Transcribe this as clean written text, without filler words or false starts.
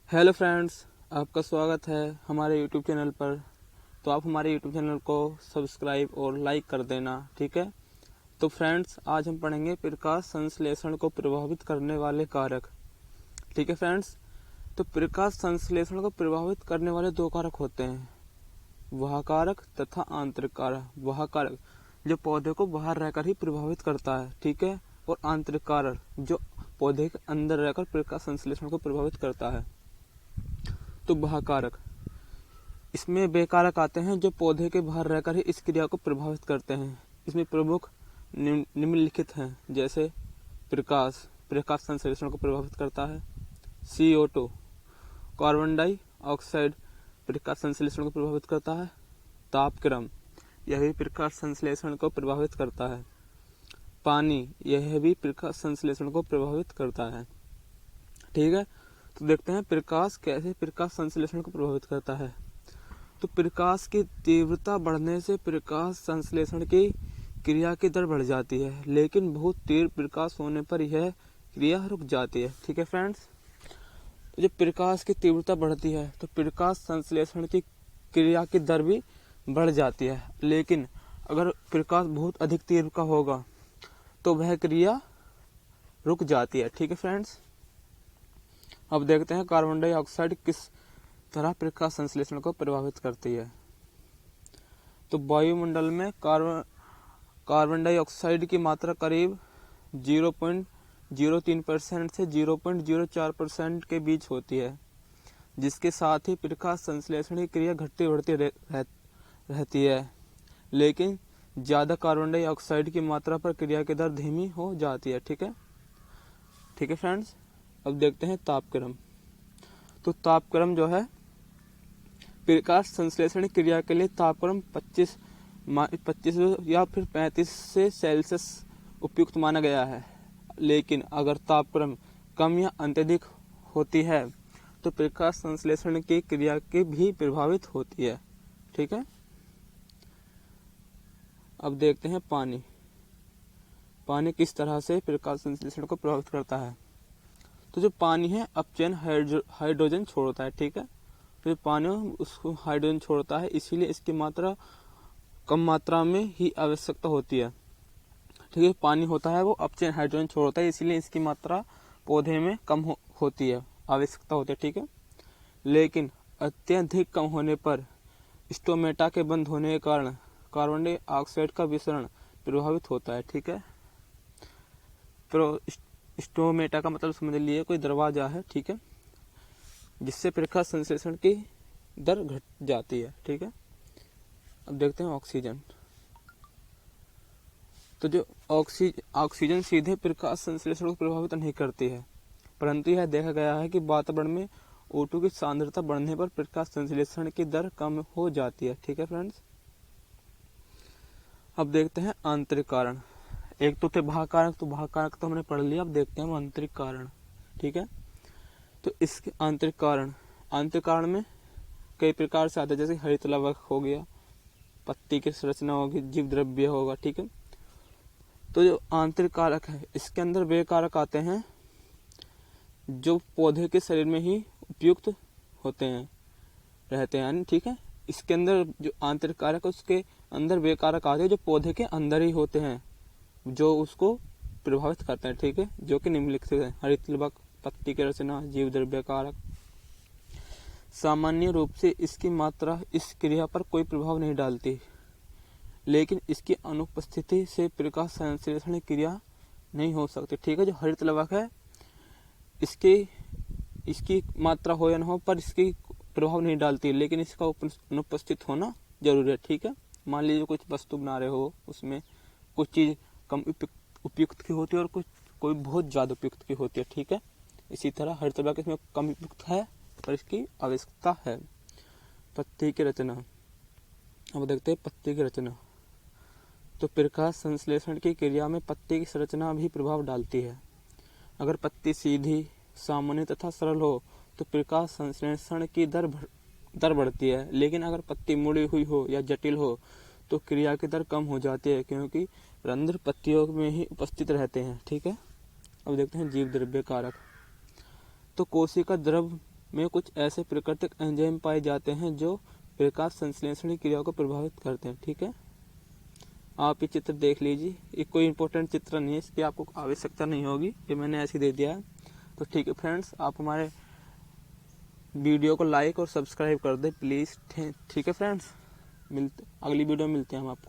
Hello friends, आपका स्वागत है हमारे यूट्यूब चैनल पर। तो आप हमारे यूट्यूब चैनल को सब्सक्राइब और लाइक कर देना, ठीक है। तो फ्रेंड्स, आज हम पढ़ेंगे प्रकाश संश्लेषण को प्रभावित करने वाले कारक, ठीक है फ्रेंड्स। तो प्रकाश संश्लेषण को प्रभावित करने वाले दो कारक होते हैं, वह कारक तथा आंतरिक कारक। वह कारक जो पौधे को बाहर रहकर ही प्रभावित करता है, ठीक है, और आंतरिक कारक जो पौधे के अंदर रहकर प्रकाश संश्लेषण को प्रभावित करता है। तो वह कारक, इसमें वे कारक आते हैं जो पौधे के बाहर रहकर ही इस क्रिया को प्रभावित करते हैं। इसमें प्रमुख निम्नलिखित हैं, जैसे प्रकाश संश्लेषण को प्रभावित करता है। CO2 कार्बन डाइऑक्साइड प्रकाश संश्लेषण को प्रभावित करता है। तापक्रम, यह भी प्रकाश संश्लेषण को प्रभावित करता है। पानी, यह भी प्रकाश संश्लेषण को प्रभावित करता है, ठीक है। तो देखते हैं प्रकाश कैसे प्रकाश संश्लेषण को प्रभावित करता है। तो प्रकाश की तीव्रता बढ़ने से प्रकाश संश्लेषण की क्रिया की दर बढ़ जाती है, लेकिन बहुत तीव्र प्रकाश होने पर यह क्रिया रुक जाती है, ठीक है फ्रेंड्स। तो जब प्रकाश की तीव्रता बढ़ती है तो प्रकाश संश्लेषण की क्रिया की दर भी बढ़ जाती है, लेकिन अगर प्रकाश बहुत अधिक तीव्र का होगा तो वह क्रिया रुक जाती है, ठीक है फ्रेंड्स। अब देखते हैं कार्बन डाइऑक्साइड किस तरह प्रकाश संश्लेषण को प्रभावित करती है। तो वायुमंडल में कार्बन डाइऑक्साइड की मात्रा करीब 0.03% से 0.04% के बीच होती है, जिसके साथ ही प्रकाश संश्लेषण की क्रिया घटती बढ़ती रहती है, लेकिन ज़्यादा कार्बन डाइऑक्साइड की मात्रा पर क्रिया की दर धीमी हो जाती है, ठीक है फ्रेंड्स। अब देखते हैं तापक्रम। तो तापक्रम जो है, प्रकाश संश्लेषण क्रिया के लिए तापक्रम 25 या फिर 35 से सेल्सियस उपयुक्त माना गया है, लेकिन अगर तापक्रम कम या अत्यधिक होती है तो प्रकाश संश्लेषण की क्रिया की भी प्रभावित होती है, ठीक है। अब देखते हैं पानी किस तरह से प्रकाश संश्लेषण को प्रभावित करता है। तो जो पानी है अपचयन हाइड्रोजन छोड़ता है, ठीक है। तो पानी उसको हाइड्रोजन छोड़ता है, इसीलिए इसकी मात्रा कम मात्रा में ही आवश्यकता होती है, ठीक है। पानी होता है वो अपचयन हाइड्रोजन छोड़ता है, इसीलिए इसकी मात्रा पौधे में कम होती है, आवश्यकता होती है, ठीक है। लेकिन अत्यधिक कम होने पर स्टोमेटा के बंद होने के कारण कार्बन डाइऑक्साइड का विसरण प्रभावित होता है, ठीक है। स्टोमेटा का मतलब समझ लिए कोई दरवाजा है, ठीक है, जिससे प्रकाश संश्लेषण की दर घट जाती है, ठीक है। अब देखते हैं ऑक्सीजन। तो जो ऑक्सीजन सीधे प्रकाश संश्लेषण को प्रभावित नहीं करती है, परंतु यह देखा गया है कि वातावरण में O2 की सांद्रता बढ़ने पर प्रकाश संश्लेषण की दर कम हो जाती है, ठीक है फ्रेंड्स। अब देखते हैं आंतरिक कारण। एक तो थे बाह्य कारक, तो बाह्य कारक तो हमने पढ़ लिया। अब देखते हैं आंतरिक कारण, ठीक है। तो इसके आंतरिक कारण में कई प्रकार से आते हैं, जैसे हरित लवक हो गया, पत्ती की संरचना होगी, जीव द्रव्य होगा, ठीक है। तो जो आंतरिक कारक है, इसके अंदर वे कारक आते हैं जो पौधे के शरीर में ही उपयुक्त रहते हैं, ठीक है। इसके अंदर जो आंतरिक कारक है, उसके अंदर वे कारक आते हैं जो पौधे के अंदर ही होते हैं, जो उसको प्रभावित करते हैं, ठीक है, जो कि निम्नलिखित है। हरित लवक, पत्ती की रचना, जीव द्रव्य कारक। सामान्य रूप से इसकी मात्रा इस क्रिया पर कोई प्रभाव नहीं डालती, लेकिन इसकी अनुपस्थिति से प्रकाश संश्लेषण क्रिया नहीं हो सकती, ठीक है। जो हरित लवक है, इसकी मात्रा हो या न हो, पर इसकी प्रभाव नहीं डालती, लेकिन इसका अनुपस्थित होना जरूरी है, ठीक है। मान लीजिए कुछ वस्तु बना रहे हो, उसमें कुछ चीज कम उपयुक्त की होती है और कोई बहुत ज्यादा उपयुक्त की होती है, ठीक है। इसी तरह हरित लवक इसमें कम उपयुक्त है पर इसकी आवश्यकता है। पत्ती की रचना। अब देखते हैं पत्ती की रचना। तो प्रकाश संश्लेषण की क्रिया में पत्ती की संरचना भी प्रभाव डालती है। अगर पत्ती सीधी, सामान्य तथा सरल हो तो प्रकाश संश्लेषण की दर बढ़ती है, लेकिन अगर पत्ती मुड़ी हुई हो या जटिल हो तो क्रिया की दर कम हो जाती है, क्योंकि रंध्र पत्तियों में ही उपस्थित रहते हैं, ठीक है। अब देखते हैं जीव द्रव्य कारक। तो कोशिका द्रव में कुछ ऐसे प्राकृतिक एंजाइम पाए जाते हैं जो प्रकाश संश्लेषण की क्रिया को प्रभावित करते हैं। ठीक है, आप ये चित्र देख लीजिए। ये कोई इंपॉर्टेंट चित्र नहीं है, इसकी आपको आवश्यकता नहीं होगी, ये मैंने ऐसे दे दिया है। तो ठीक है फ्रेंड्स, आप हमारे वीडियो को लाइक और सब्सक्राइब कर दें प्लीज़। ठीक है फ्रेंड्स, अगली वीडियो में मिलते हैं हम आपको।